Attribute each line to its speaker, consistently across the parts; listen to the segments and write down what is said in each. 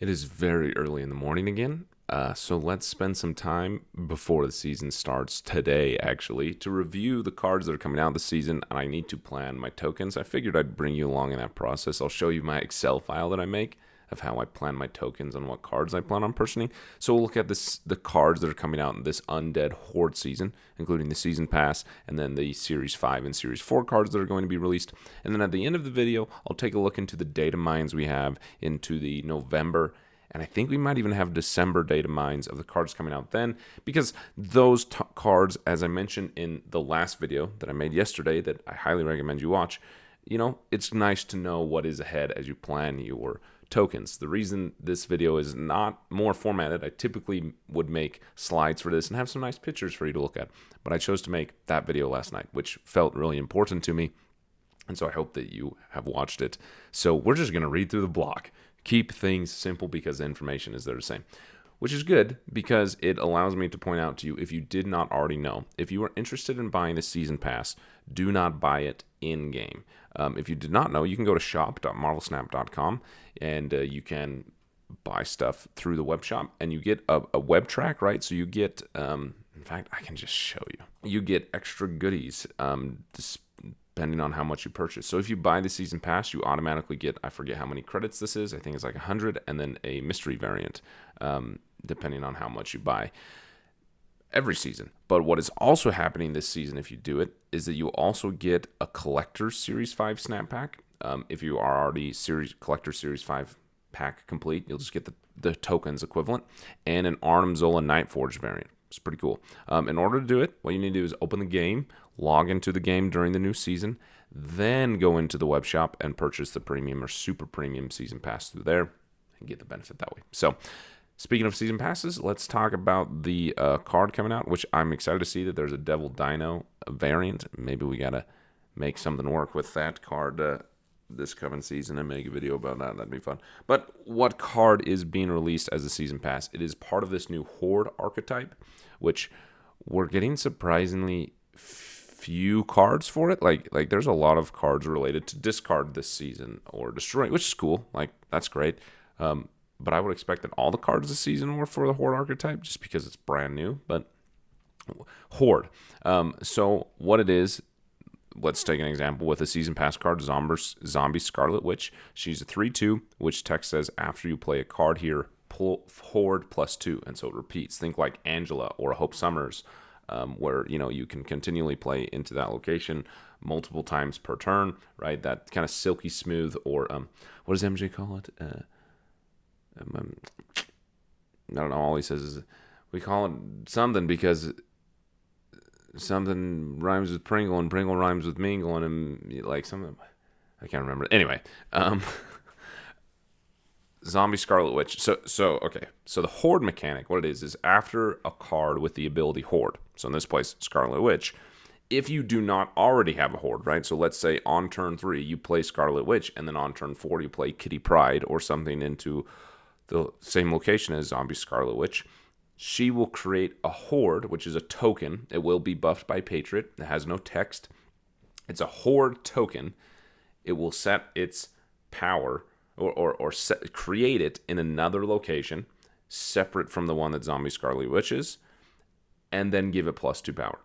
Speaker 1: It is very early in the morning again, so let's spend some time before the season starts today, actually, to review the cards that are coming out this season, and I need to plan my tokens. I figured I'd bring you along in that process. I'll show you my Excel file that I make of how I plan my tokens and what cards I plan on purchasing. So we'll look at the cards that are coming out in this Undead Horde season, including the Season Pass, and then the Series 5 and Series 4 cards that are going to be released. And then at the end of the video, I'll take a look into the data mines we have into the November, and I think we might even have December data mines of the cards coming out then, because those cards, as I mentioned in the last video that I made yesterday that I highly recommend you watch, it's nice to know what is ahead as you plan your tokens. The reason this video is not more formatted, I typically would make slides for this and have some nice pictures for you to look at, but I chose to make that video last night, which felt really important to me, and so I hope that you have watched it. So we're just going to read through the block. Keep things simple because the information is there the same, which is good because it allows me to point out to you, if you did not already know, if you are interested in buying the season pass, do not buy it in game. If you did not know, you can go to shop.marvelsnap.com and you can buy stuff through the web shop, and you get a web track, right? So you get, in fact, I can just show you. You get extra goodies depending on how much you purchase. So if you buy the season pass, you automatically get, I forget how many credits this is, I think it's like 100, and then a mystery variant, depending on how much you buy every season. But what is also happening this season, if you do it, is that you also get a collector Series 5 snap pack. If you are already collector Series 5 pack complete, you'll just get the tokens equivalent, and an Arnim Zola Nightforge variant. It's pretty cool. In order to do it, what you need to do is open the game, log into the game during the new season, then go into the web shop and purchase the premium or super premium season pass through there and get the benefit that way. So speaking of season passes, let's talk about the card coming out, which I'm excited to see that there's a Devil Dino variant. Maybe we got to make something work with that card this coming season and make a video about that. That'd be fun. But what card is being released as a season pass? It is part of this new Horde archetype, which we're getting surprisingly few cards for it. Like there's a lot of cards related to discard this season or destroy, which is cool. Like, that's great. But I would expect that all the cards this season were for the Horde archetype just because it's brand new. But Horde. So what it is, let's take an example with a season pass card, Zombie Scarlet Witch. She's a 3/2, which text says after you play a card here, pull Horde +2, and so it repeats. Think like Angela or Hope Summers, where you can continually play into that location multiple times per turn, right? That kind of silky smooth, or what does MJ call it? I don't know. All he says is we call it something because something rhymes with Pringle and Pringle rhymes with Mingle, and like something I can't remember. Anyway, Zombie Scarlet Witch. So okay. So the Horde mechanic, what it is after a card with the ability Horde. So in this place, Scarlet Witch. If you do not already have a Horde, right? So let's say on turn 3 you play Scarlet Witch, and then on turn 4 you play Kitty Pryde or something into the same location as Zombie Scarlet Witch. She will create a Horde, which is a token. It will be buffed by Patriot. It has no text. It's a Horde token. It will set its power or create it in another location separate from the one that Zombie Scarlet Witch is, and then give it +2 power.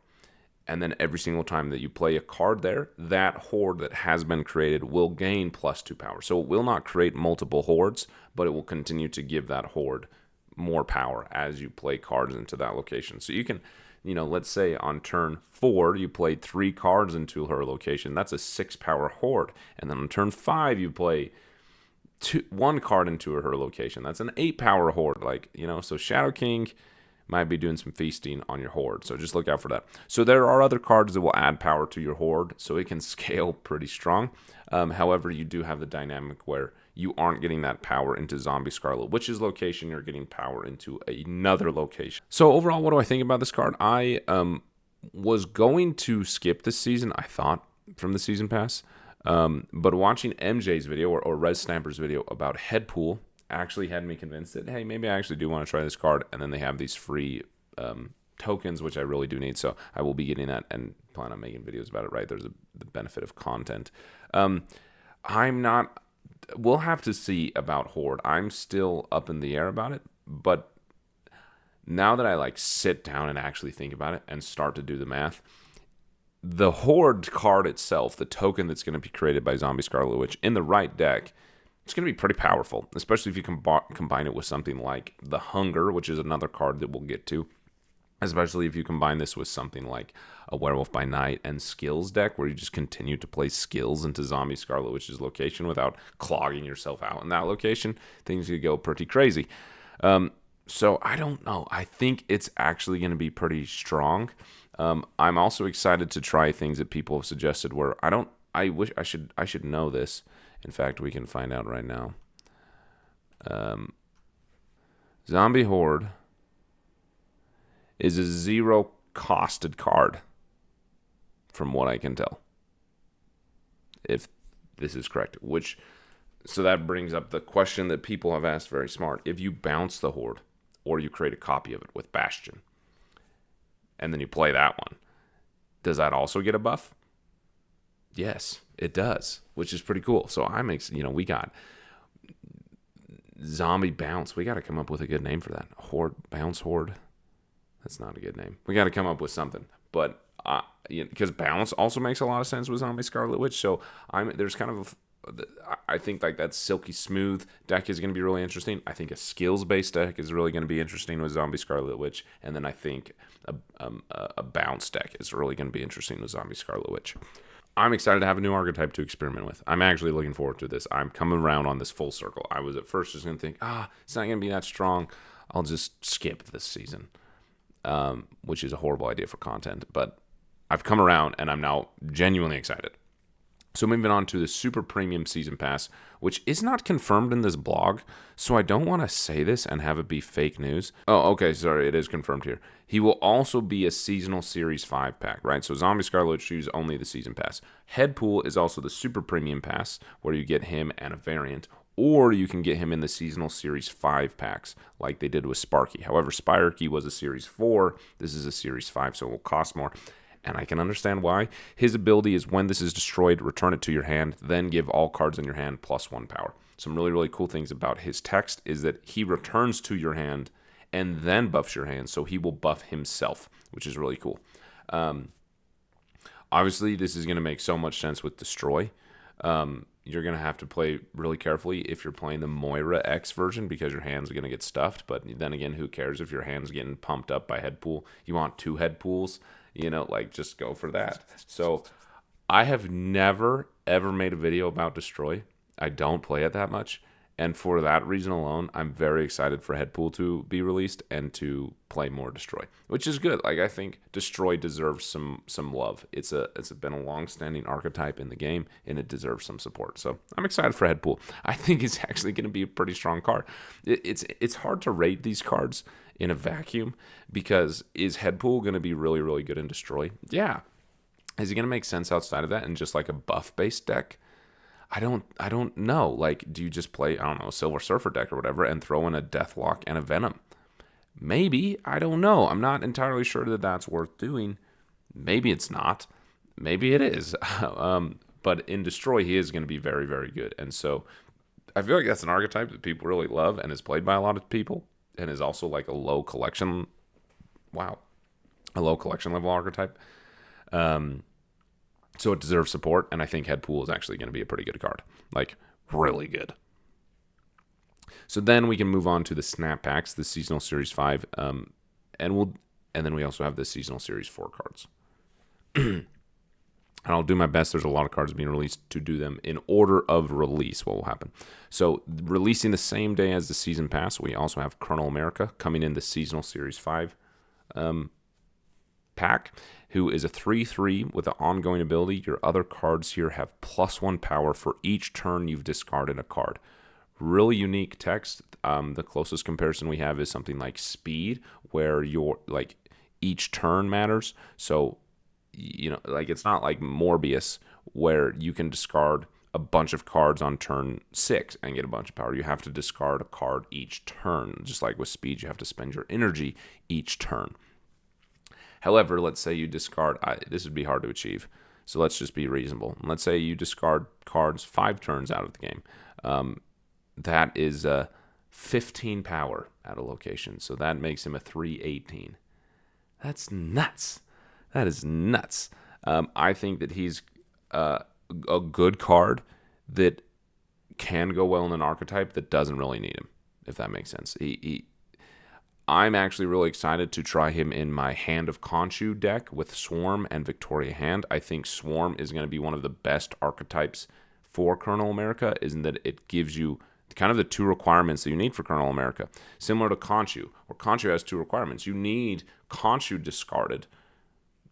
Speaker 1: And then every single time that you play a card there, that Horde that has been created will gain +2 power. So it will not create multiple Hordes, but it will continue to give that Horde more power as you play cards into that location. So you can, let's say on turn 4, you played 3 cards into her location. That's a 6 power Horde. And then on turn 5, you play 1 card into her location. That's an 8 power Horde. So Shadow King might be doing some feasting on your Horde. So just look out for that. So there are other cards that will add power to your Horde, so it can scale pretty strong. However, you do have the dynamic where you aren't getting that power into Zombie Scarlet Witch's location. You're getting power into another location. So overall, what do I think about this card? I was going to skip this season, I thought, from the season pass. But watching MJ's video or Res Snapper's video about Headpool actually had me convinced that, hey, maybe I actually do want to try this card. And then they have these free tokens, which I really do need. So I will be getting that and plan on making videos about it, right? There's the benefit of content. I'm not we'll have to see about Horde. I'm still up in the air about it, but now that I like sit down and actually think about it and start to do the math, the Horde card itself, the token that's going to be created by Zombie Scarlet Witch in the right deck, it's going to be pretty powerful, especially if you combine it with something like the Hunger, which is another card that we'll get to. Especially if you combine this with something like a Werewolf by Night and Skills deck, where you just continue to play skills into Zombie Scarlet Witch's location without clogging yourself out in that location, things could go pretty crazy. So I don't know. I think it's actually going to be pretty strong. I'm also excited to try things that people have suggested. Where I wish I should know this. In fact, we can find out right now. Zombie Horde is a 0 costed card, from what I can tell. If this is correct. So that brings up the question that people have asked very smart. If you bounce the Horde, or you create a copy of it with Bastion, and then you play that one, does that also get a buff? Yes, it does, which is pretty cool. So we got Zombie Bounce. We got to come up with a good name for that. Bounce Horde. That's not a good name. We got to come up with something. But because Bounce also makes a lot of sense with Zombie Scarlet Witch. So there's kind of I think like that silky smooth deck is going to be really interesting. I think a skills based deck is really going to be interesting with Zombie Scarlet Witch, and then I think a bounce deck is really going to be interesting with Zombie Scarlet Witch. I'm excited to have a new archetype to experiment with. I'm actually looking forward to this. I'm coming around on this full circle. I was at first just going to think, it's not going to be that strong. I'll just skip this season, which is a horrible idea for content. But I've come around, and I'm now genuinely excited. So moving on to the Super Premium Season Pass, which is not confirmed in this blog, so I don't want to say this and have it be fake news. Oh, okay, sorry, it is confirmed here. He will also be a Seasonal Series 5 pack, right? So Zombie Scarlet choose only the Season Pass. Headpool is also the Super Premium Pass, where you get him and a variant, or you can get him in the Seasonal Series 5 packs, like they did with Sparky. However, Spirky was a Series 4. This is a Series 5, so it will cost more. And I can understand why. His ability is when this is destroyed, return it to your hand, then give all cards in your hand +1 power. Some really, really cool things about his text is that he returns to your hand and then buffs your hand, so he will buff himself, which is really cool. Obviously, this is going to make so much sense with Destroy. You're going to have to play really carefully if you're playing the Moira X version, because your hand's going to get stuffed. But then again, who cares if your hand's getting pumped up by Headpool? You want 2 Headpools? Just go for that. So I have never, ever made a video about Destroy. I don't play it that much. And for that reason alone, I'm very excited for Headpool to be released and to play more Destroy, which is good. Like, I think Destroy deserves some love. It's been a long-standing archetype in the game, and it deserves some support. So I'm excited for Headpool. I think it's actually going to be a pretty strong card. It's hard to rate these cards in a vacuum, because is Headpool going to be really, really good in Destroy? Yeah. Is it going to make sense outside of that in just like a buff-based deck? I don't know. Like, do you just play, a Silver Surfer deck or whatever and throw in a Deathlock and a Venom? Maybe. I don't know. I'm not entirely sure that that's worth doing. Maybe it's not. Maybe it is. But in Destroy, he is going to be very, very good. And so I feel like that's an archetype that people really love and is played by a lot of people, and is also like a low collection level archetype. So it deserves support, and I think Headpool is actually going to be a pretty good card. Like, really good. So then we can move on to the Snap Packs, the Seasonal Series 5, and then we also have the Seasonal Series 4 cards. And I'll do my best. There's a lot of cards being released to do them in order of release, what will happen. So releasing the same day as the Season Pass, we also have Colonel America coming in the Seasonal Series 5 pack, who is a 3/3 with an ongoing ability. Your other cards here have +1 power for each turn you've discarded a card. Really unique text. The closest comparison we have is something like Speed, where each turn matters. So, it's not like Morbius, where you can discard a bunch of cards on turn 6 and get a bunch of power. You have to discard a card each turn. Just like with Speed, you have to spend your energy each turn. However, let's say you discard, this would be hard to achieve. So let's just be reasonable. Let's say you discard cards 5 turns out of the game. That is 15 power at a location. So that makes him a 318. That's nuts. That is nuts. I think that he's a good card that can go well in an archetype that doesn't really need him, if that makes sense. I'm actually really excited to try him in my Hand of Khonshu deck with Swarm and Victoria Hand. I think Swarm is going to be one of the best archetypes for Colonel America, is in that it gives you kind of the 2 requirements that you need for Colonel America. Similar to Khonshu, where Khonshu has 2 requirements. You need Khonshu discarded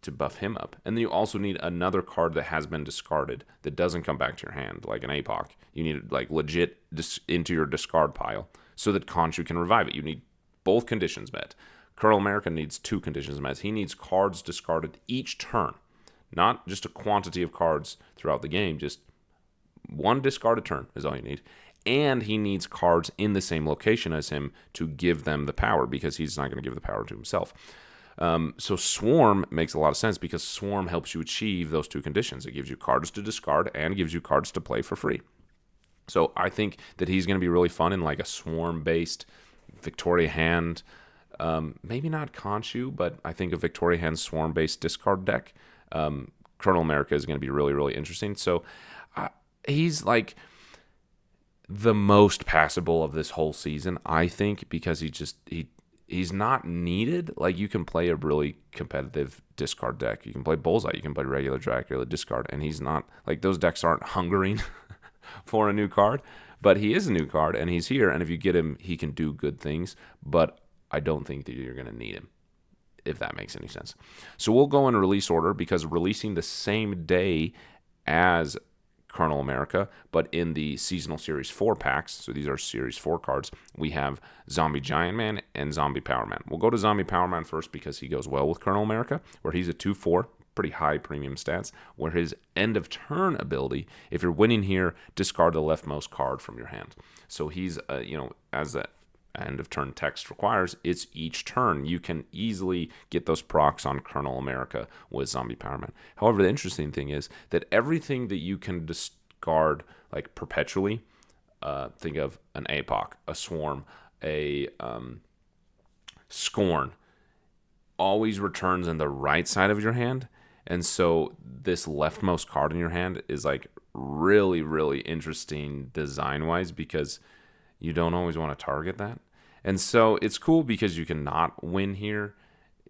Speaker 1: to buff him up. And then you also need another card that has been discarded that doesn't come back to your hand, like an APOC. You need it like legit into your discard pile so that Khonshu can revive it. You need both conditions met. Colonel America needs 2 conditions met. He needs cards discarded each turn, not just a quantity of cards throughout the game, just 1 discarded turn is all you need. And he needs cards in the same location as him to give them the power, because he's not going to give the power to himself. So Swarm makes a lot of sense, because Swarm helps you achieve those 2 conditions. It gives you cards to discard and gives you cards to play for free. So I think that he's going to be really fun in like a Swarm-based Victoria Hand, maybe not Khonshu, but I think a Victoria Hand Swarm-based discard deck. Colonel America is going to be really, really interesting. So he's like the most passable of this whole season, I think, because he's not needed. Like, you can play a really competitive discard deck. You can play Bullseye. You can play regular Dracula discard, and he's not like, those decks aren't hungering for a new card. But he is a new card, and he's here, and if you get him, he can do good things, but I don't think that you're going to need him, if that makes any sense. So we'll go in release order, because releasing the same day as Colonel America, but in the Seasonal Series 4 packs, so these are Series 4 cards, we have Zombie Giant Man and Zombie Power Man. We'll go to Zombie Power Man first, because he goes well with Colonel America, where he's a 2/4, pretty high premium stats, where his end of turn ability, if you're winning here, discard the leftmost card from your hand. So he's, as that end of turn text requires, it's each turn. You can easily get those procs on Colonel America with Zombie Power Man. However, the interesting thing is that everything that you can discard like perpetually, think of an APOC, a Swarm, a Scorn, always returns in the right side of your hand. And so this leftmost card in your hand is like really, really interesting design-wise, because you don't always want to target that. And so it's cool because you can not win here.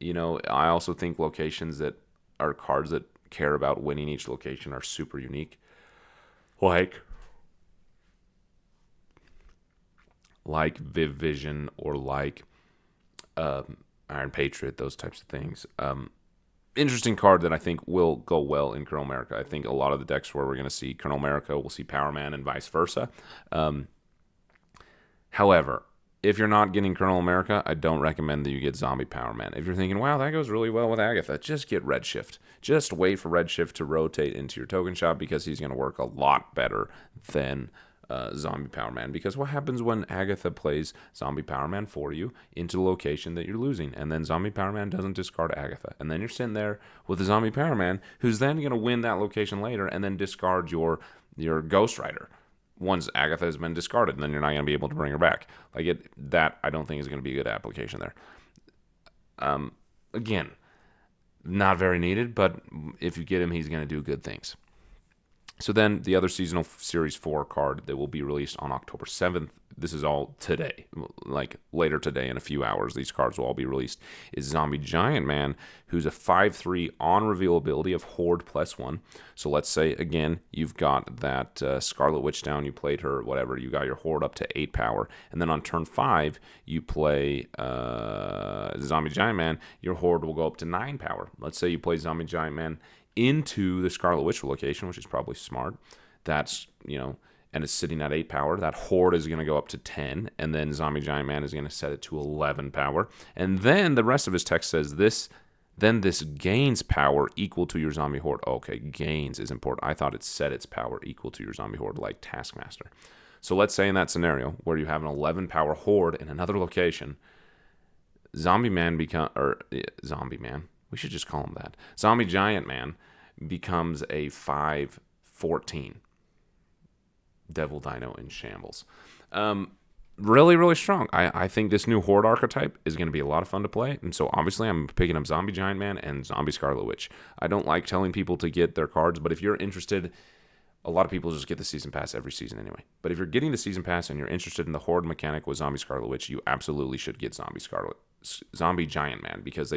Speaker 1: I also think locations that are cards that care about winning each location are super unique. Like Viv Vision, or like Iron Patriot, those types of things. Interesting card that I think will go well in Colonel America. I think a lot of the decks where we're going to see Colonel America, we'll see Power Man and vice versa. However, if you're not getting Colonel America, I don't recommend that you get Zombie Power Man. If you're thinking, wow, that goes really well with Agatha, just get Redshift. Just wait for Redshift to rotate into your token shop, because he's going to work a lot better than Zombie Power Man. Because what happens when Agatha plays Zombie Power Man for you into the location that you're losing, and then Zombie Power Man doesn't discard Agatha, and then you're sitting there with the Zombie Power Man, who's then going to win that location later, and then discard your Ghost Rider once Agatha has been discarded, and then you're not going to be able to bring her back. That I don't think is going to be a good application there. Again, not very needed, but if you get him, he's going to do good things. So then the other Seasonal Series 4 card that will be released on October 7th, this is all today, like later today in a few hours, these cards will all be released, is Zombie Giant Man, who's a 5/3 on reveal ability of Horde +1. So let's say, again, you've got that Scarlet Witch down, you played her, whatever, you got your Horde up to 8 power, and then on turn 5, you play Zombie Giant Man, your Horde will go up to 9 power. Let's say you play Zombie Giant Man into the Scarlet Witch location, which is probably smart. That's, and it's sitting at 8 power. That Horde is going to go up to 10, and then Zombie Giant Man is going to set it to 11 power. And then the rest of his text says this gains power equal to your Zombie Horde. Okay, gains is important. I thought it set its power equal to your Zombie Horde, like Taskmaster. So let's say in that scenario where you have an 11 power Horde in another location, Zombie Man, we should just call him that. Zombie Giant Man becomes a 5/14 Devil Dino in shambles. Really, really strong. I think this new Horde archetype is going to be a lot of fun to play. And so obviously I'm picking up Zombie Giant Man and Zombie Scarlet Witch. I don't like telling people to get their cards, but if you're interested, a lot of people just get the Season Pass every season anyway. But if you're getting the Season Pass and you're interested in the Horde mechanic with Zombie Scarlet Witch, you absolutely should get Zombie Giant Man because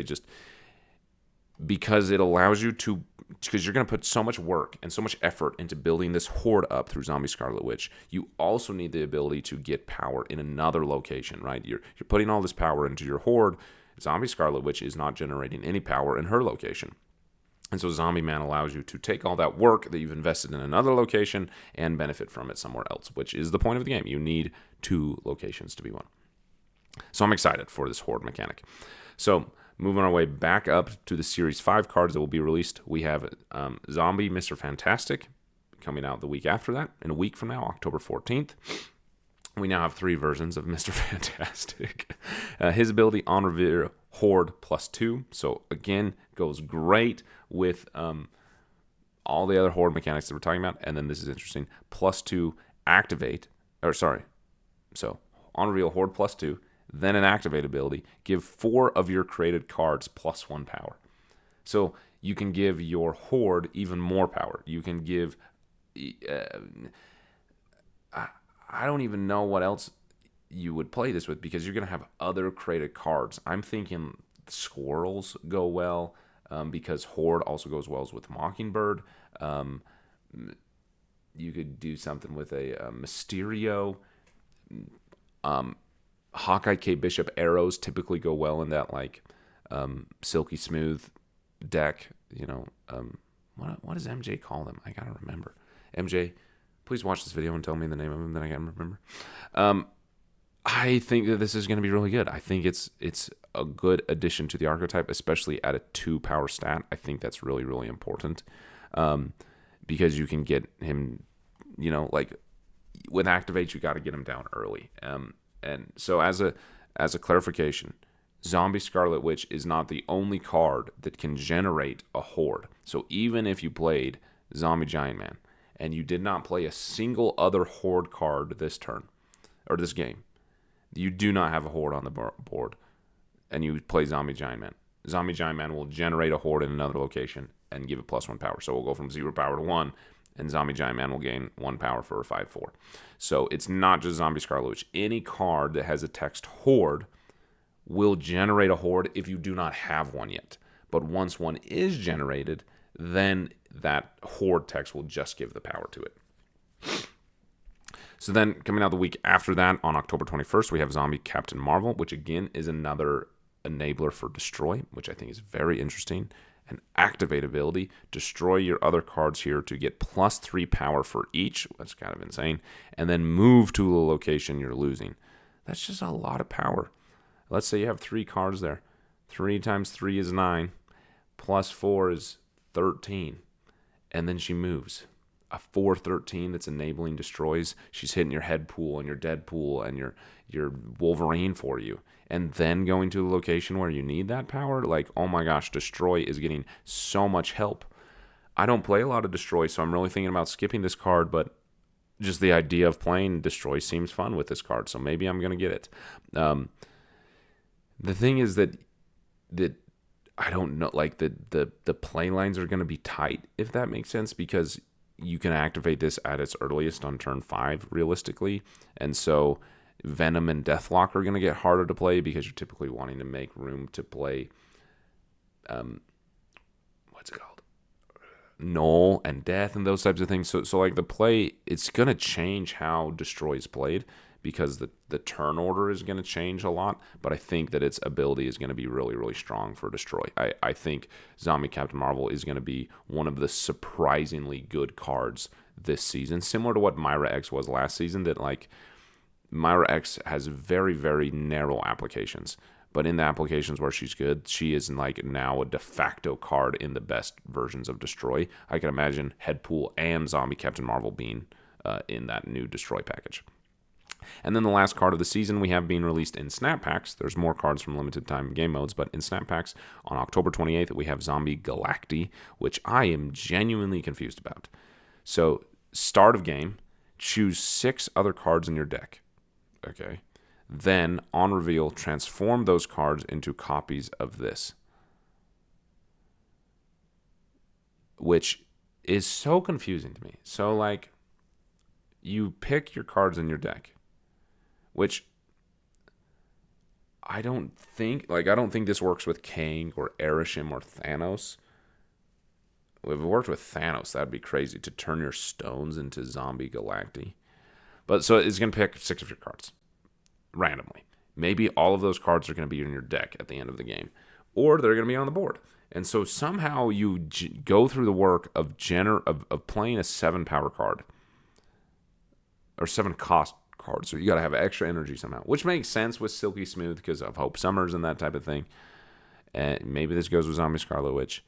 Speaker 1: it allows you to, because you're going to put so much work and so much effort into building this Horde up through Zombie Scarlet Witch. You also need the ability to get power in another location, right? You're putting all this power into your Horde. Zombie Scarlet Witch is not generating any power in her location. And so Zombie Man allows you to take all that work that you've invested in another location and benefit from it somewhere else, which is the point of the game. You need 2 locations to be won. So I'm excited for this Horde mechanic. So moving our way back up to the Series 5 cards that will be released, we have Zombie Mr. Fantastic coming out the week after that, in a week from now, October 14th. We now have 3 versions of Mr. Fantastic. His ability, on reveal, Horde +2. So again, goes great with all the other Horde mechanics that we're talking about. And then this is interesting, +2 activate, so on reveal, Horde +2, then an activate ability, give 4 of your created cards +1 power. So you can give your Horde even more power. You can give, I don't even know what else you would play this with because you're going to have other created cards. I'm thinking squirrels go well because Horde also goes well with Mockingbird. You could do something with a Mysterio. Hawkeye K Bishop arrows typically go well in that silky smooth deck. What does MJ call them? I gotta remember. MJ, please watch this video and tell me the name of them that I gotta remember. I think that this is going to be really good. I think it's a good addition to the archetype, especially at a 2 power stat. I think that's really, really important because you can get him, with activate, you got to get him down early. And so as a clarification, Zombie Scarlet Witch is not the only card that can generate a Horde. So even if you played Zombie Giant Man and you did not play a single other Horde card this turn or this game, you do not have a Horde on the board, and you play Zombie Giant Man. Zombie Giant Man will generate a Horde in another location and give it +1 power. So we'll go from 0 power to 1, and Zombie Giant Man will gain 1 power for a 5/4. So it's not just Zombie Scarlet Witch. Any card that has a text Horde will generate a Horde if you do not have one yet. But once one is generated, then that Horde text will just give the power to it. So then, coming out the week after that, on October 21st, we have Zombie Captain Marvel, which again is another enabler for Destroy, which I think is very interesting. An activate ability, destroy your other cards here to get +3 power for each. That's kind of insane. And then move to the location you're losing. That's just a lot of power. Let's say you have 3 cards there. 3 times 3 is 9. +4 is 13. And then she moves. A 4/13 that's enabling destroys. She's hitting your head pool and your dead pool and your Wolverine for you. And then going to the location where you need that power, oh my gosh, destroy is getting so much help. I don't play a lot of destroy, so I'm really thinking about skipping this card, but just the idea of playing destroy seems fun with this card, so maybe I'm going to get it. The thing is that I don't know, the play lines are going to be tight, if that makes sense, because you can activate this at its earliest on turn 5, realistically. And so Venom and Deathlock are going to get harder to play because you're typically wanting to make room to play, Null and Death and those types of things. So the play, it's going to change how Destroy is played because the turn order is going to change a lot. But I think that its ability is going to be really, really strong for Destroy. I think Zombie Captain Marvel is going to be one of the surprisingly good cards this season, similar to what Myra X was last season, that Myra X has very, very narrow applications. But in the applications where she's good, she is now a de facto card in the best versions of Destroy. I can imagine Headpool and Zombie Captain Marvel being in that new Destroy package. And then the last card of the season we have being released in snap packs. There's more cards from limited time game modes, but in snap packs on October 28th, we have Zombie Galacti, which I am genuinely confused about. So, start of game, choose 6 other cards in your deck. Okay. Then, on reveal, transform those cards into copies of this. Which is so confusing to me. So, like, you pick your cards in your deck, which I don't think this works with Kang or Erishim or Thanos. If it worked with Thanos, that'd be crazy to turn your stones into Zombie Galacti. But so it's going to pick 6 of your cards randomly. Maybe all of those cards are going to be in your deck at the end of the game, or they're going to be on the board. And so somehow you go through the work of playing a 7 power card or 7 cost card. So you got to have extra energy somehow, which makes sense with Silky Smooth because of Hope Summers and that type of thing. And maybe this goes with Zombie Scarlet Witch.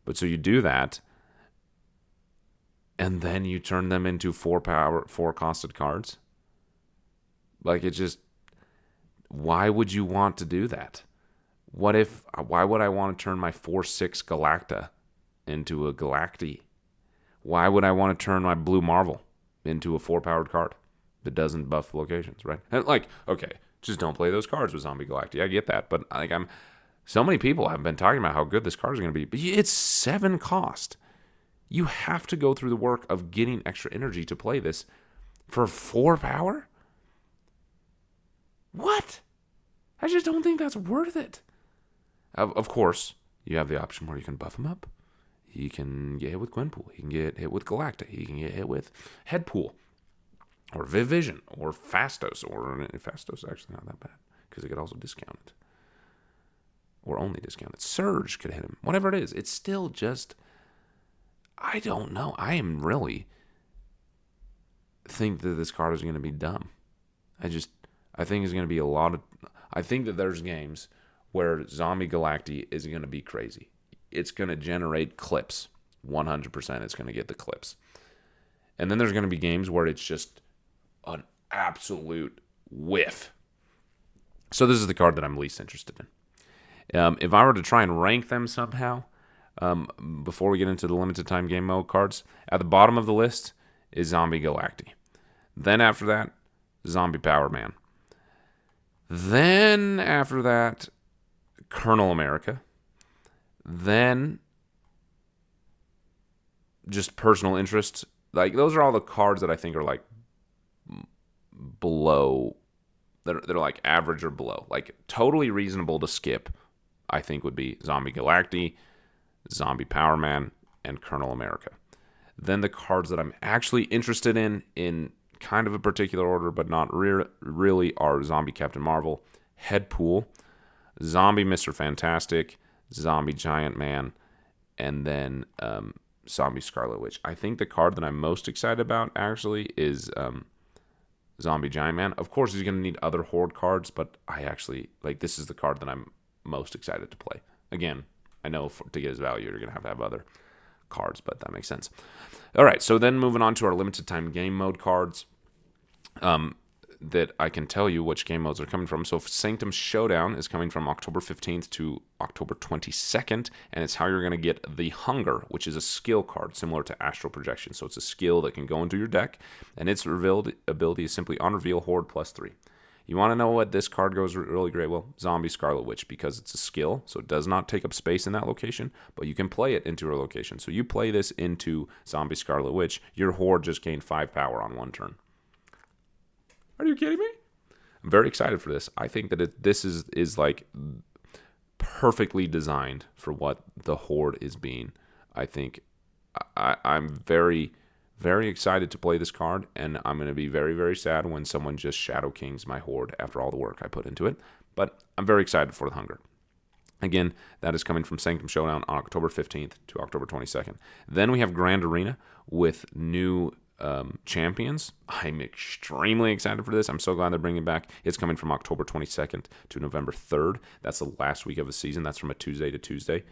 Speaker 1: But so you do that, and then you turn them into 4 costed cards. Like, it just, why would you want to do that? Why would I want to turn my 4/6 Galacta into a Galacti? Why would I want to turn my Blue Marvel into a 4-powered card that doesn't buff locations, right? And like, okay, just don't play those cards with Zombie Galacti. I get that, but like, so many people have been talking about how good this card is going to be, but it's 7 cost. You have to go through the work of getting extra energy to play this for 4 power? What? I just don't think that's worth it. Of course, you have the option where you can buff him up. He can get hit with Gwenpool. He can get hit with Galacta. He can get hit with Headpool. Or Vivision. Or Fastos. Or Fastos is actually not that bad, because it could also discount it. Or only discount it. Surge could hit him. Whatever it is. It's still just, I don't know. I am really think that this card is going to be dumb. I think it's going to be I think that there's games where Zombie Galacti is going to be crazy. It's going to generate clips. 100% it's going to get the clips. And then there's going to be games where it's just an absolute whiff. So this is the card that I'm least interested in. If I were to try and rank them somehow, before we get into the limited time game mode cards, at the bottom of the list is Zombie Galacti. Then after that, Zombie Power Man. Then after that, Colonel America. Then just personal interests. Like, those are all the cards that I think are like below, they're like average or below. Like, totally reasonable to skip, I think, would be Zombie Galacti, Zombie Power Man, and Colonel America. Then the cards that I'm actually interested in kind of a particular order, but not really, are Zombie Captain Marvel, Headpool, Zombie Mr. Fantastic, Zombie Giant Man, and then Zombie Scarlet Witch. I think the card that I'm most excited about, actually, is Zombie Giant Man. Of course, he's going to need other Horde cards, but I actually, like, this is the card that I'm most excited to play. Again, I know to get his value, you're going to have other cards, but that makes sense. All right, so then moving on to our limited time game mode cards. That I can tell you which game modes are coming from. So Sanctum Showdown is coming from October 15th to October 22nd, and it's how you're going to get the Hunger, which is a skill card similar to Astral Projection. So it's a skill that can go into your deck, and its revealed ability is simply on reveal Horde +3. You want to know what this card goes really great? Well, Zombie Scarlet Witch, because it's a skill, so it does not take up space in that location, but you can play it into a location. So you play this into Zombie Scarlet Witch, your Horde just gained 5 power on one turn. Are you kidding me? I'm very excited for this. I think that this is like perfectly designed for what the Horde is being. I think I'm very, very excited to play this card, and I'm going to be very, very sad when someone just Shadow Kings my Horde after all the work I put into it. But I'm very excited for the Hunger. Again, that is coming from Sanctum Showdown on October 15th to October 22nd. Then we have Grand Arena with new champions. I'm extremely excited for this. I'm so glad they're bringing it back. It's coming from October 22nd to November 3rd. That's the last week of the season. That's from a Tuesday to Tuesday,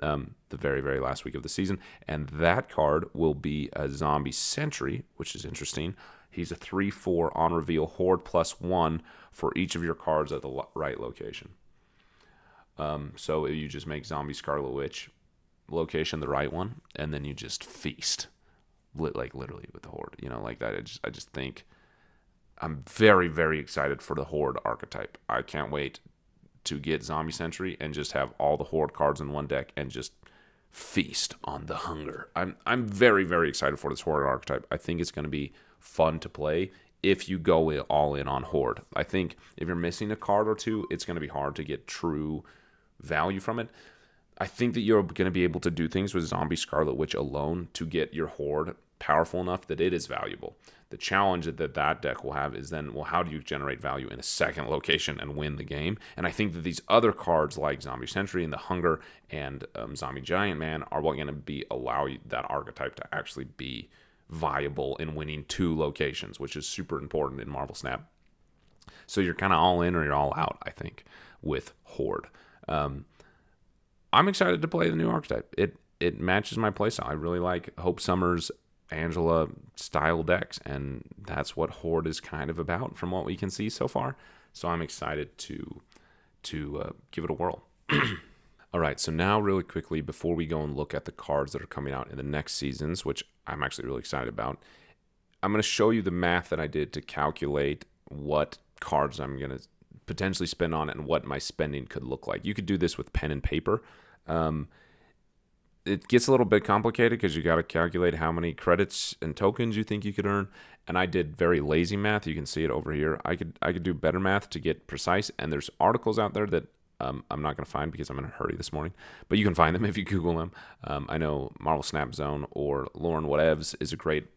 Speaker 1: the very, very last week of the season. And that card will be a Zombie Sentry, which is interesting. He's a 3/4 on reveal Horde +1 for each of your cards at the right location. So you just make Zombie Scarlet Witch location the right one, and then you just feast, like literally with the Horde. Like that. I just think I'm very, very excited for the Horde archetype. I can't wait to get Zombie Sentry and just have all the Horde cards in one deck and just feast on the hunger. I'm very, very excited for this Horde archetype. I think it's going to be fun to play if you go all in on Horde. I think if you're missing a card or two, it's going to be hard to get true value from it. I think that you're going to be able to do things with Zombie Scarlet Witch alone to get your Horde powerful enough that it is valuable. The challenge that deck will have is then, well, how do you generate value in a second location and win the game? And I think that these other cards like Zombie Sentry and the Hunger and Zombie Giant Man are what going to allow that archetype to actually be viable in winning 2 locations, which is super important in Marvel Snap. So you're kind of all in or you're all out, I think, with Horde. I'm excited to play the new archetype. It matches my playstyle. I really like Hope Summers, Angela style decks, and that's what Horde is kind of about from what we can see so far. So I'm excited to give it a whirl. All right, so now really quickly, before we go and look at the cards that are coming out in the next seasons, which I'm actually really excited about, I'm going to show you the math that I did to calculate what cards I'm going to potentially spend on it and what my spending could look like. You could do this with pen and paper. It gets a little bit complicated because you got to calculate how many credits and tokens you think you could earn. And I did very lazy math. You can see it over here. I could do better math to get precise. And there's articles out there that I'm not going to find because I'm in a hurry this morning. But you can find them if you Google them. I know Marvel Snap Zone or Lauren Whatevs is a great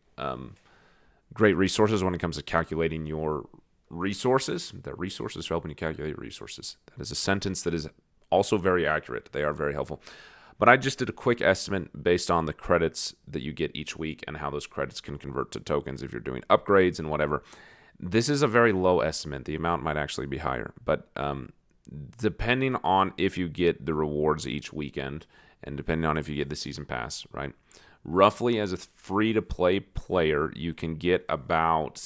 Speaker 1: resources when it comes to calculating your resources. Their resources are helping you calculate your resources. That is a sentence that is also very accurate. They are very helpful. But I just did a quick estimate based on the credits that you get each week and how those credits can convert to tokens if you're doing upgrades and whatever. This is a very low estimate. The amount might actually be higher. But depending on if you get the rewards each weekend and depending on if you get the season pass, right? Roughly, as a free-to-play player, you can get about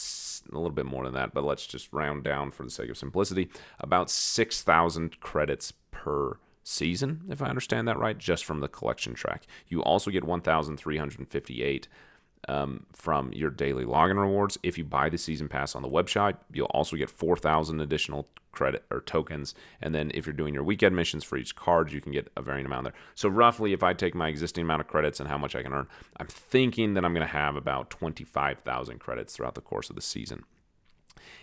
Speaker 1: a little bit more than that, but let's just round down for the sake of simplicity, about 6,000 credits per season, if I understand that right, just from the collection track. You also get 1,358 from your daily login rewards. If you buy the season pass on the website, you'll also get 4,000 additional credit or tokens. And then if you're doing your weekend missions for each card, you can get a varying amount there. So roughly, if I take my existing amount of credits and how much I can earn, I'm thinking that I'm going to have about 25,000 credits throughout the course of the season.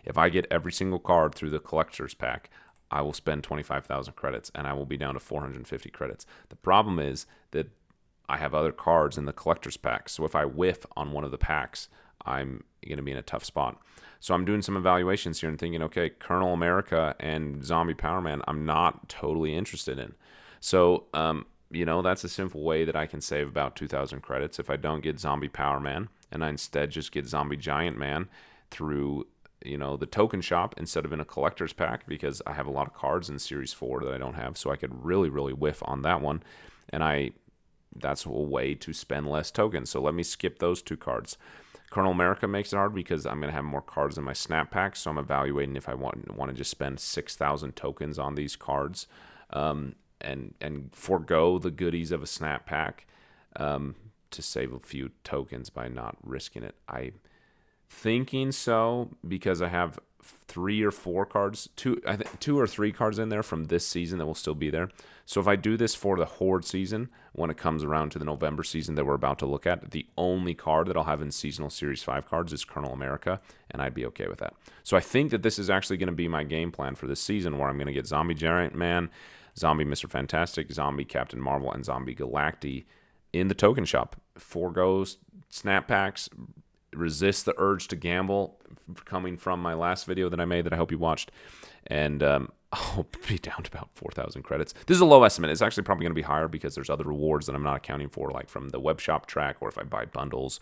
Speaker 1: If I get every single card through the collector's pack, I will spend 25,000 credits and I will be down to 450 credits. The problem is that I have other cards in the collector's pack. So if I whiff on one of the packs, I'm going to be in a tough spot. So I'm doing some evaluations here and thinking, okay, Colonel America and Zombie Power Man, I'm not totally interested in. So, that's a simple way that I can save about 2,000 credits if I don't get Zombie Power Man and I instead just get Zombie Giant Man through the token shop instead of in a collector's pack, because I have a lot of cards in Series 4 that I don't have, so I could really, really whiff on that one. And that's a way to spend less tokens. So let me skip those 2 cards. Colonel America makes it hard because I'm going to have more cards in my snap pack, so I'm evaluating if I want to just spend 6,000 tokens on these cards and forego the goodies of a snap pack to save a few tokens by not risking it. I'm thinking so because I have 3 or 4 cards, 2 or 3 cards in there from this season that will still be there. So if I do this for the Horde season, when it comes around to the November season that we're about to look at, the only card that I'll have in Seasonal Series 5 cards is Colonel America, and I'd be okay with that. So I think that this is actually going to be my game plan for this season, where I'm going to get Zombie Giant Man, Zombie Mr. Fantastic, Zombie Captain Marvel, and Zombie Galacti in the token shop. Forgo snap packs, resist the urge to gamble coming from my last video that I made that I hope you watched, and I'll be down to about 4,000 credits. This is a low estimate. It's actually probably going to be higher because there's other rewards that I'm not accounting for, like from the web shop track or if I buy bundles,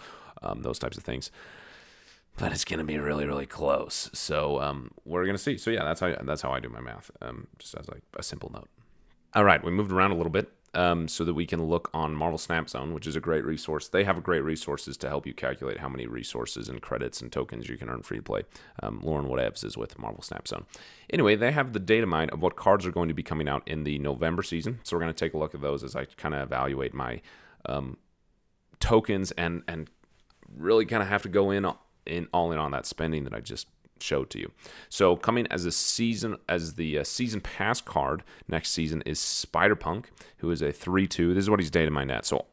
Speaker 1: those types of things. But it's going to be really, really close. So we're going to see. So yeah, that's how I do my math, just as like a simple note. All right, we moved around a little bit so that we can look on Marvel Snap Zone, which is a great resource. They have great resources to help you calculate how many resources and credits and tokens you can earn free to play. Lauren Whatevs is with Marvel Snap Zone. Anyway, they have the data mine of what cards are going to be coming out in the November season. So we're going to take a look at those as I kind of evaluate my tokens and really kind of have to go all in on that spending that I just showed to you. So coming as the season pass card next season is Spider-Punk, who is a 3/2. This is what he's data mined at. So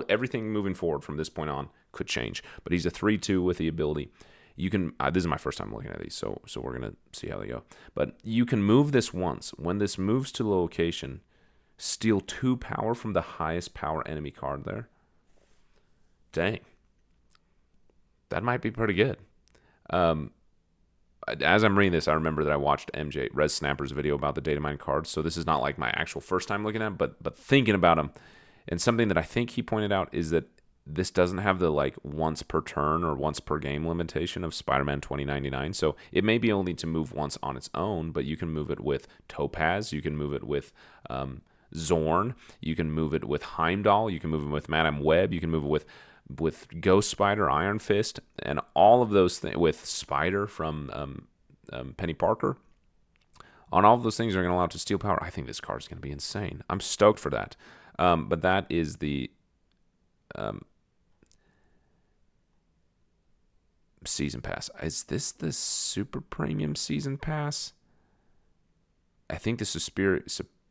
Speaker 1: everything moving forward from this point on could change, but he's a 3/2 with the ability. You can this is my first time looking at these, so we're gonna see how they go. But you can move this once. When this moves to the location, steal 2 power from the highest power enemy card there. Dang, that might be pretty good. As I'm reading this, I remember that I watched MJ Res Snapper's video about the data mine cards. So this is not like my actual first time looking at them, but thinking about them. And something that I think he pointed out is that this doesn't have the like once per turn or once per game limitation of Spider-Man 2099. So it may be only to move once on its own, but you can move it with Topaz, you can move it with Zorn, you can move it with Heimdall, you can move it with Madame Web, you can move it with Ghost Spider, Iron Fist, and all of those things, with Spider from Penny Parker. On all of those things are going to allow it to steal power. I think this card is going to be insane. I'm stoked for that. But that is the season pass. Is this the super premium season pass? I think this is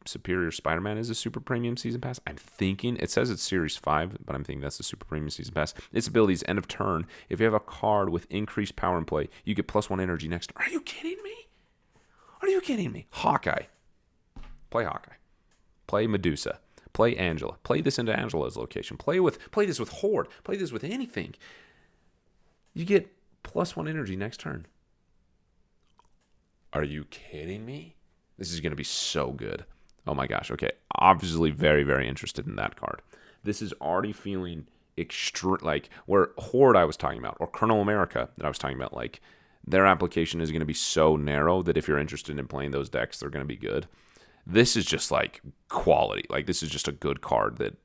Speaker 1: Superior Spider-Man is a super premium season pass. I'm thinking, it says it's Series 5, but I'm thinking that's the super premium season pass. Its abilities, end of turn. If you have a card with increased power in play, you get +1 energy next turn. Are you kidding me? Are you kidding me? Hawkeye. Play Hawkeye. Play Medusa. Play Angela. Play this into Angela's location. Play this with Horde. Play this with anything. You get +1 energy next turn. Are you kidding me? This is going to be so good. Oh my gosh. Okay. Obviously very, very interested in that card. This is already feeling like where Horde I was talking about, or Colonel America that I was talking about, like their application is going to be so narrow that if you're interested in playing those decks, they're going to be good. This is just like quality. Like this is just a good card that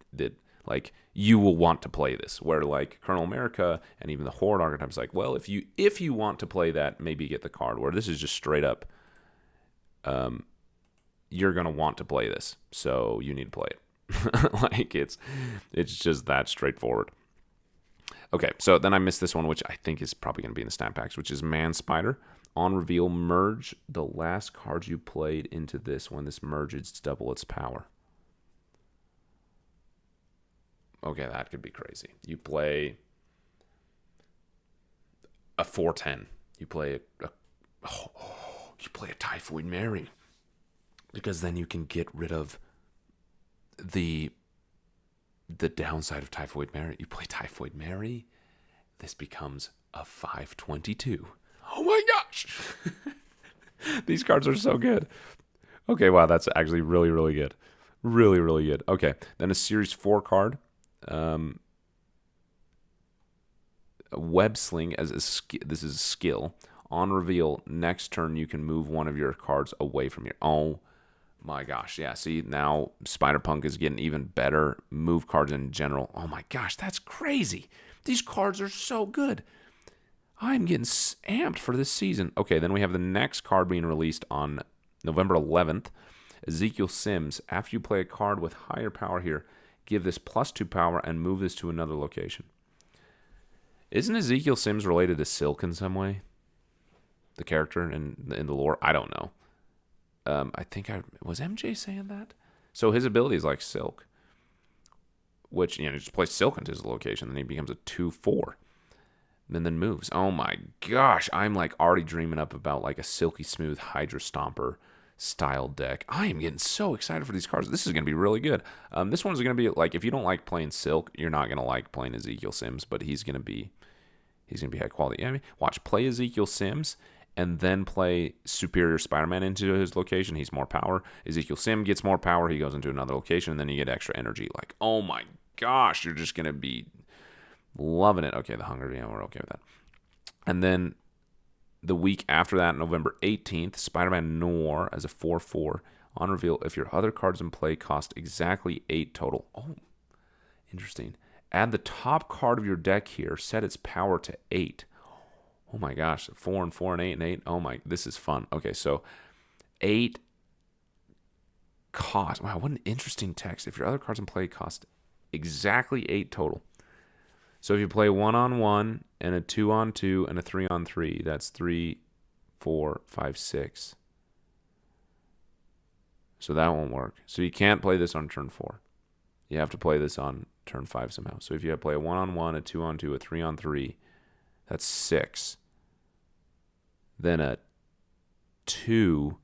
Speaker 1: like you will want to play this. Where like Colonel America and even the Horde archetype is like, well, if you want to play that, maybe get the card. Where this is just straight up you're going to want to play this, so you need to play it. Like, it's just that straightforward. Okay, so then I missed this one, which I think is probably going to be in the snap packs, which is Man Spider. On reveal, merge the last card you played into this. When this merges, double its power. Okay, that could be crazy. You play a 4/10. You play you play a Typhoid Mary. Because then you can get rid of the downside of Typhoid Mary. You play Typhoid Mary, this becomes a 5/22. Oh my gosh! These cards are so good. Okay, wow, that's actually really, really good. Really, really good. Okay, then a Series 4 card. Web Sling as this is a skill. On reveal, next turn you can move one of your cards away from your own. My gosh, yeah, see, now Spider-Punk is getting even better move cards in general. Oh my gosh, that's crazy. These cards are so good. I'm getting amped for this season. Okay, then we have the next card being released on November 11th. Ezekiel Sims. After you play a card with higher power here, give this +2 power and move this to another location. Isn't Ezekiel Sims related to Silk in some way? The character in the lore? I don't know. I think was MJ saying that? So his ability is like Silk, which, just plays Silk into his location, then he becomes a 2/4, and then moves. Oh my gosh, I'm like already dreaming up about like a Silky Smooth Hydra Stomper style deck. I am getting so excited for these cards. This is going to be really good. This one's going to be like, if you don't like playing Silk, you're not going to like playing Ezekiel Sims, but he's going to be high quality. Yeah, watch, play Ezekiel Sims and then play Superior Spider-Man into his location. He's more power. Ezekiel Sim gets more power. He goes into another location, and then you get extra energy. Like, oh my gosh, you're just going to be loving it. Okay, the Hunger, yeah, we're okay with that. And then The week after that, November 18th, Spider-Man Noir as a 4/4. On reveal, if your other cards in play cost exactly 8 total. Oh, interesting. Add the top card of your deck here. Set its power to 8. Oh my gosh. 4 and 4 and 8 and 8. Oh my, this is fun. Okay, so 8 cost. Wow, what an interesting text. If your other cards in play cost exactly 8 total. So if you play 1-on-1 and a 2-on-2 and a 3-on-3, that's 3, 4, 5, 6. So that won't work. So you can't play this on turn 4. You have to play this on turn 5 somehow. So if you play a 1-on-1, a 2-on-2, a 3-on-3, that's 6. Then a 2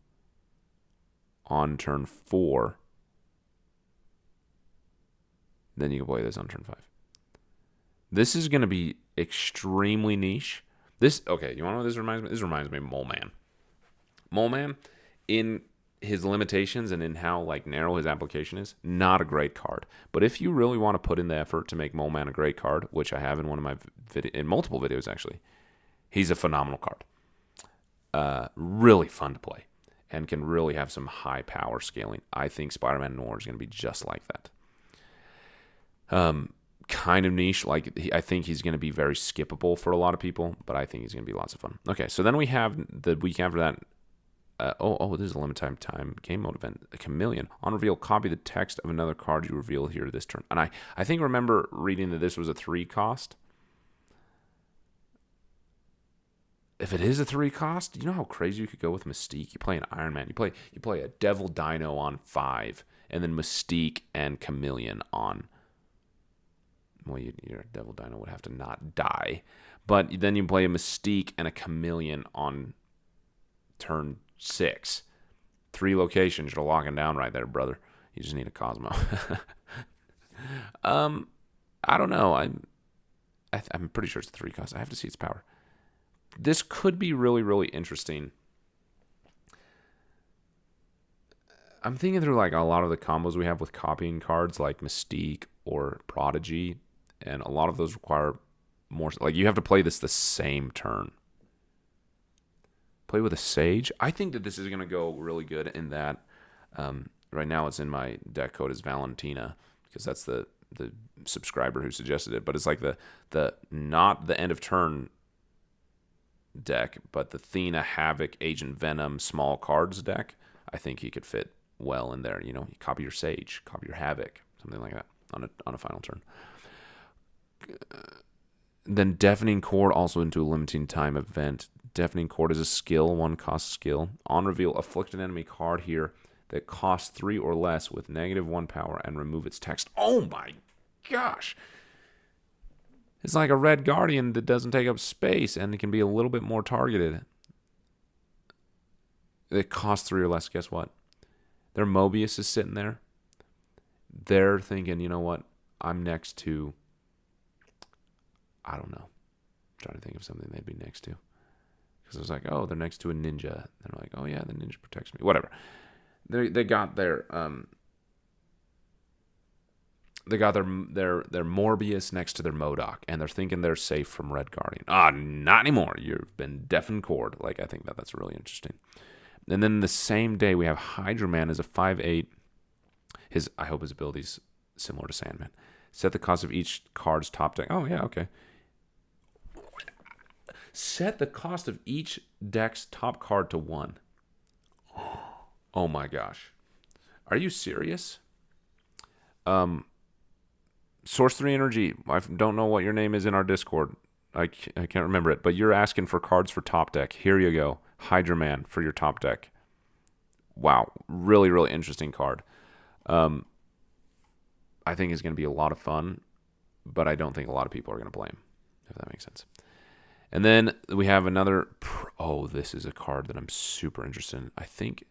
Speaker 1: on turn 4. Then you can play this on turn 5. This is going to be extremely niche. Okay, you want to know what this reminds me? This reminds me of Mole Man. Mole Man, in his limitations and in how narrow his application is, not a great card. But if you really want to put in the effort to make Mole Man a great card, which I have in one of my in multiple videos actually, he's a phenomenal card. Really fun to play and can really have some high power scaling. I think Spider-Man Noir is going to be just like that. Kind of niche. I think he's going to be very skippable for a lot of people, but I think he's going to be lots of fun. Okay, so then we have the week after that. This is a limited time game mode event. A chameleon. On reveal, copy the text of another card you reveal here this turn. And I think remember reading that this was a 3 cost. If it is a 3 cost, you know how crazy you could go with Mystique? You play an Iron Man. You play a Devil Dino on 5, and then Mystique and Chameleon on. Well, your Devil Dino would have to not die. But then you play a Mystique and a Chameleon on turn 6. 3 locations. You're locking down right there, brother. You just need a Cosmo. I don't know. I'm pretty sure it's a 3 cost. I have to see its power. This could be really, really interesting. I'm thinking through a lot of the combos we have with copying cards like Mystique or Prodigy, and a lot of those require more. You have to play this the same turn. Play with a Sage. I think that this is going to go really good in that. Right now, it's in my deck code as Valentina because that's the subscriber who suggested it. But it's the not the end of turn deck, but the Thena, Havoc, Agent Venom, small cards deck. I think he could fit well in there. You copy your Sage, copy your Havoc, something like that on a final turn. Then Deafening Chord, also into a limiting time event. Deafening Chord is a skill, 1 cost skill. On reveal, afflict an enemy card here that costs 3 or less with -1 power and remove its text. Oh my gosh! It's like a Red Guardian that doesn't take up space and it can be a little bit more targeted. It costs 3 or less. Guess what? Their Mobius is sitting there. They're thinking, you know what? I'm next to... I don't know. I'm trying to think of something they'd be next to. Because I was like, oh, they're next to a ninja. They're like, oh yeah, the ninja protects me. Whatever. They got their Morbius next to their MODOK, and they're thinking they're safe from Red Guardian. Not anymore. You've been deafened chord. I think that's really interesting. And then the same day we have Hydra Man as a 5/8. I hope his ability's similar to Sandman. Set the cost of each card's top deck. Oh yeah, okay. Set the cost of each deck's top card to 1. Oh my gosh. Are you serious? Source 3 Energy. I don't know what your name is in our Discord. I can't remember it. But you're asking for cards for top deck. Here you go. Hydra Man for your top deck. Wow. Really, really interesting card. I think it's going to be a lot of fun. But I don't think a lot of people are going to play him. If that makes sense. And then we have another... Oh, this is a card that I'm super interested in. I think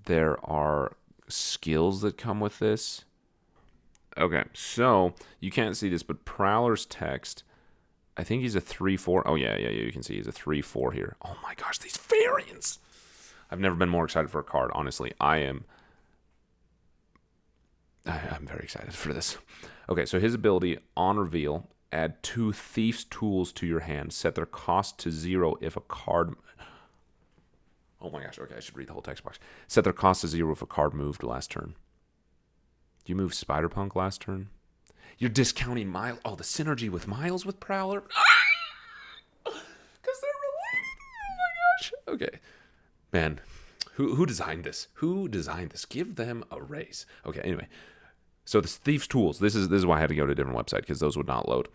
Speaker 1: there are skills that come with this. Okay, so you can't see this, but Prowler's text, I think he's a 3/4. Oh, yeah, you can see he's a 3/4 here. Oh my gosh, these variants! I've never been more excited for a card, honestly. I'm very excited for this. Okay, so his ability, on reveal, Add 2 Thief's Tools to your hand. Set their cost to 0 if a card... Oh my gosh, okay, I should read the whole text box. Set their cost to 0 if a card moved last turn. You moved Spider-Punk last turn? You're discounting Miles. Oh, the synergy with Miles with Prowler? Because they're related? Oh my gosh. Okay. Man, who designed this? Who designed this? Give them a raise. Okay, anyway. So this Thief's Tools, this is why I had to go to a different website, because those would not load.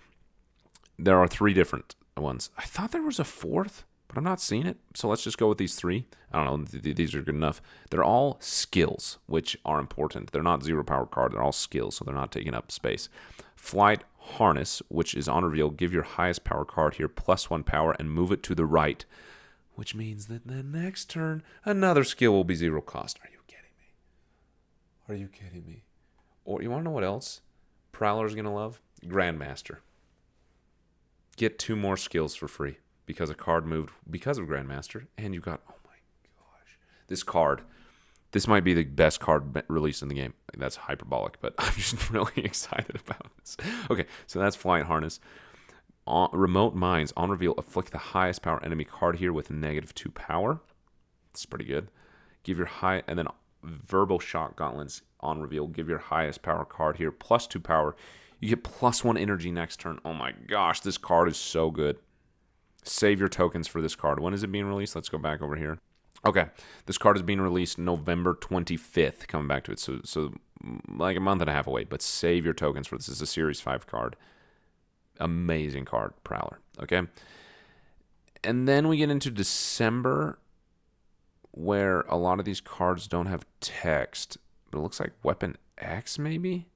Speaker 1: There are 3 different ones. I thought there was a 4th, but I'm not seeing it. So let's just go with these 3. I don't know. These are good enough. They're all skills, which are important. They're not 0 power card. They're all skills, so they're not taking up space. Flight Harness, which is on reveal. Give your highest power card here +1 power and move it to the right, which means that the next turn, another skill will be 0 cost. Are you kidding me? Are you kidding me? Or you want to know what else Prowler's going to love? Grandmaster. Get 2 more skills for free because a card moved because of Grandmaster. And you got, oh my gosh, this card. This might be the best card released in the game. That's hyperbolic, but I'm just really excited about this. Okay, so that's Flight Harness. Remote Mines, on reveal, afflict the highest power enemy card here with -2 power. That's pretty good. Give your high, and then Verbal Shock Gauntlets, on reveal, give your highest power card here +2 power. You get +1 energy next turn. Oh my gosh, this card is so good. Save your tokens for this card. When is it being released? Let's go back over here. Okay, this card is being released November 25th. Coming back to it, so like a month and a half away. But save your tokens for this. This is a Series 5 card. Amazing card, Prowler. Okay, and then we get into December, where a lot of these cards don't have text, but it looks like Weapon X maybe.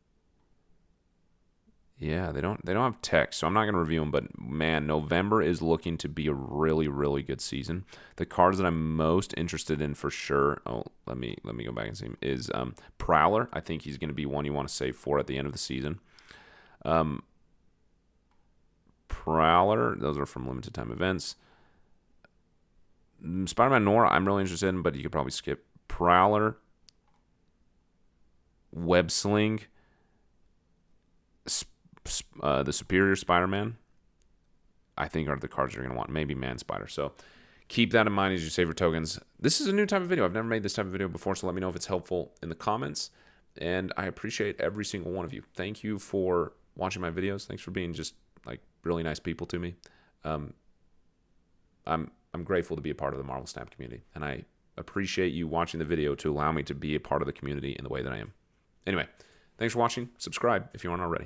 Speaker 1: Yeah, they don't have text, so I'm not going to review them, but man, November is looking to be a really, really good season. The cards that I'm most interested in for sure, let me go back and see, is Prowler. I think he's going to be one you want to save for at the end of the season. Prowler, those are from limited time events. Spider-Man Nora, I'm really interested in, but you could probably skip. Prowler, Web Sling, the Superior Spider-Man, I think are the cards you're going to want. Maybe Man Spider. So keep that in mind as you save your tokens. This is a new type of video. I've never made this type of video before, so let me know if it's helpful in the comments. And I appreciate every single one of you. Thank you for watching my videos. Thanks for being just like really nice people to me. I'm grateful to be a part of the Marvel Snap community, and I appreciate you watching the video to allow me to be a part of the community in the way that I am. Anyway, thanks for watching. Subscribe if you aren't already.